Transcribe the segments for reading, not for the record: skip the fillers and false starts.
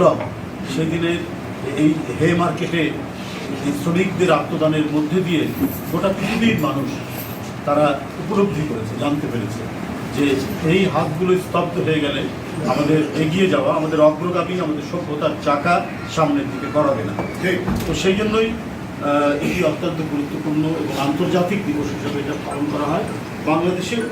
বিপ্লব, সেদিনের এই হে মার্কেটে শ্রমিকদের আত্মদানের মধ্যে দিয়ে গোটা পৃথিবীর মানুষ তারা উপলব্ধি করেছে, জানতে পেরেছে যে এই হাতগুলো স্তব্ধ হয়ে গেলে আমাদের এগিয়ে যাওয়া, আমাদের অগ্রগামী, আমাদের সভ্যতার চাকা সামনের দিকে গড়াবে না। তো সেই জন্যই এটি অত্যন্ত গুরুত্বপূর্ণ এবং আন্তর্জাতিক দিবস হিসেবে এটা পালন করা হয়। বাংলাদেশের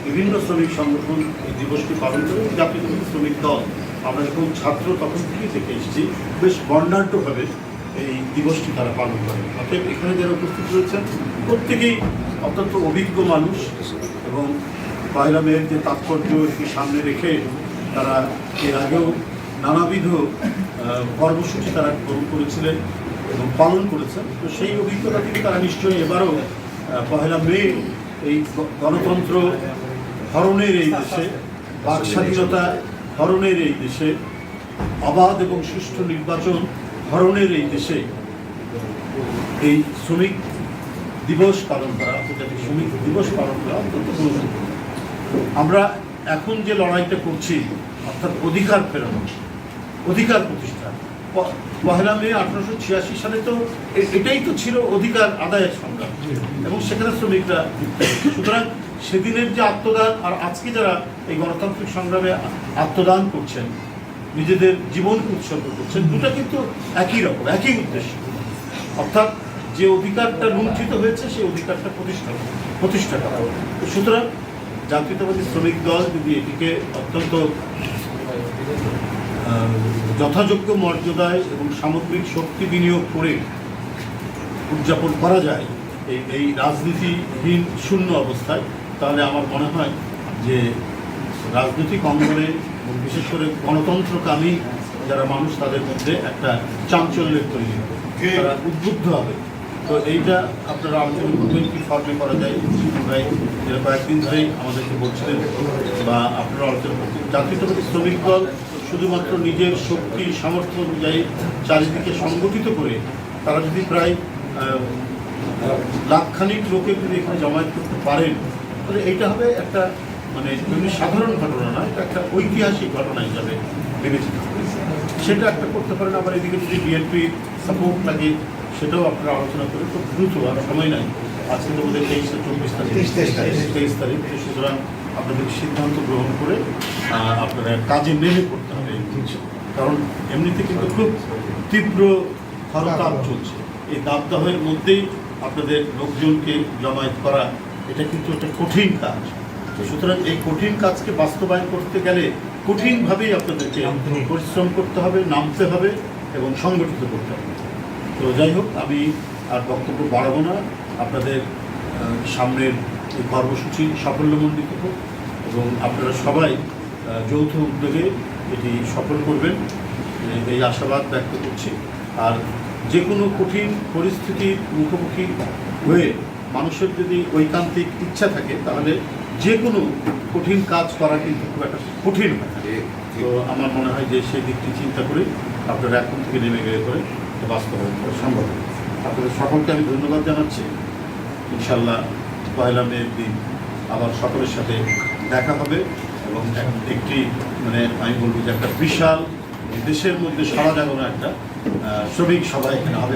বিভিন্ন শ্রমিক সংগঠন এই দিবসটি পালন করে। জাতীয়তাবাদী শ্রমিক দল আমরা যখন ছাত্র তখন থেকেই দেখে এসেছি বেশ বর্ণাঢ্যভাবে এই দিবসটি তারা পালন করে। অতএব এখানে যারা উপস্থিত রয়েছেন প্রত্যেকেই অত্যন্ত অভিজ্ঞ মানুষ এবং পয়লা মেয়ের যে তাৎপর্য এটি সামনে রেখে তারা এর আগেও নানাবিধ কর্মসূচি তারা গ্রহণ করেছিলেন এবং পালন করেছেন। তো সেই অভিজ্ঞতা থেকে তারা নিশ্চয়ই এবারও পয়লা মে এই গণতন্ত্র হরণের এই দেশে, বাক স্বাধীনতা হরণের এই দেশে, অবাধ এবং সুষ্ঠু নির্বাচন হরণের এই দেশে এই শ্রমিক দিবস পালন করা, আন্তর্জাতিক শ্রমিক দিবস পালন করা অত্যন্ত গুরুত্বপূর্ণ। আমরা এখন যে লড়াইটা করছি অর্থাৎ অধিকার ফেরানো, অধিকার প্রতিষ্ঠা, পহেলা মে 1886 সালে তো এটাই তো ছিল অধিকার আদায়ের সংগ্রাম এবং সেখানে শ্রমিকরা। সুতরাং সেদিনের যে আত্মদান আর আজকে যারা এই গণতান্ত্রিক সংগ্রামে আত্মদান করছেন, নিজেদের জীবনকে উৎসর্গ করছেন, দুটা কিন্তু একই রকম, একই উদ্দেশ্য, অর্থাৎ যে অধিকারটা লুণ্ঠিত হয়েছে সেই অধিকারটা প্রতিষ্ঠা করা। সুতরাং জাতীয়তাবাদী শ্রমিক দল যদি এটিকে অত্যন্ত যথাযোগ্য মর্যাদায় এবং সামগ্রিক শক্তি বিনিয়োগ করে উদযাপন করা যায় এই রাজনীতিহীন শূন্য অবস্থায়, তাহলে আমার মনে হয় যে রাজনৈতিক অঙ্গনে এবং বিশেষ করে গণতন্ত্রকামী যারা মানুষ তাদের মধ্যে একটা চাঞ্চল্যের তৈরি হবে, তারা উদ্বুদ্ধ হবে। তো এইটা আপনারা আলোচনা করবেন কী ফর্মে করা যায়। ভাই যারা কয়েকদিন ধরেই আমাদেরকে বলছিলেন বা আপনারা আলোচনা করছেন, জাতীয়তাবাদী শ্রমিক দল শুধুমাত্র নিজের শক্তি সামর্থ্য অনুযায়ী চারিদিকে সংগঠিত করে তারা যদি প্রায় লাখখানিক লোকে যদি এখানে জমায়েত করতে পারেন, তাহলে এইটা হবে একটা মানে এমনি সাধারণ ঘটনা নয়, এটা একটা ঐতিহাসিক ঘটনা হিসাবে বিবেচিত হবে। সেটা একটা করতে পারেন। আবার এদিকে যদি বিএনপি সাপোর্ট লাগে সেটাও আপনারা আলোচনা করে খুব দ্রুত, আর সময় নাই, আজকে তো বোধহয় 23 তারিখ। সুতরাং আপনাদের সিদ্ধান্ত গ্রহণ করে আপনারা কাজে নেমে করতে হবে। কারণ এমনিতে কিন্তু খুব তীব্র খরতাপ চলছে, এই দাবদাহের মধ্যেই আপনাদের লোকজনকে জমায়েত করা এটা কিন্তু একটা কঠিন কাজ। সুতরাং এই কঠিন কাজকে বাস্তবায়ন করতে গেলে কঠিনভাবেই আপনাদেরকে পরিশ্রম করতে হবে, নামতে হবে এবং সংগঠিত করতে হবে। তো যাই হোক, আমি আর বক্তব্য বাড়াবো না। আপনাদের সামনের এই কর্মসূচি সাফল্যমণ্ডিত হোক এবং আপনারা সবাই যৌথ উদ্যোগে এটি সফল করবেন এই আশাবাদ ব্যক্ত করছি। আর যে কোনো কঠিন পরিস্থিতির মুখোমুখি হয়ে মানুষের যদি ঐকান্তিক ইচ্ছা থাকে তাহলে যে কোনো কঠিন কাজ করা কিন্তু খুব একটা কঠিন হয় না। তো আমার মনে হয় যে সেই দিকটি চিন্তা করে আপনারা এখন থেকে নেমে গেলে করে বাস্তবায়ন করা সম্ভব। আপনাদের সকলকে আমি ধন্যবাদ জানাচ্ছি। ইনশাল্লাহ পয়লা মের দিন আবার সকলের সাথে দেখা হবে এবং একটি মানে আমি বলবো যে একটা বিশাল দেশের মধ্যে সারা জাগানো একটা শ্রমিক সভা এখানে হবে।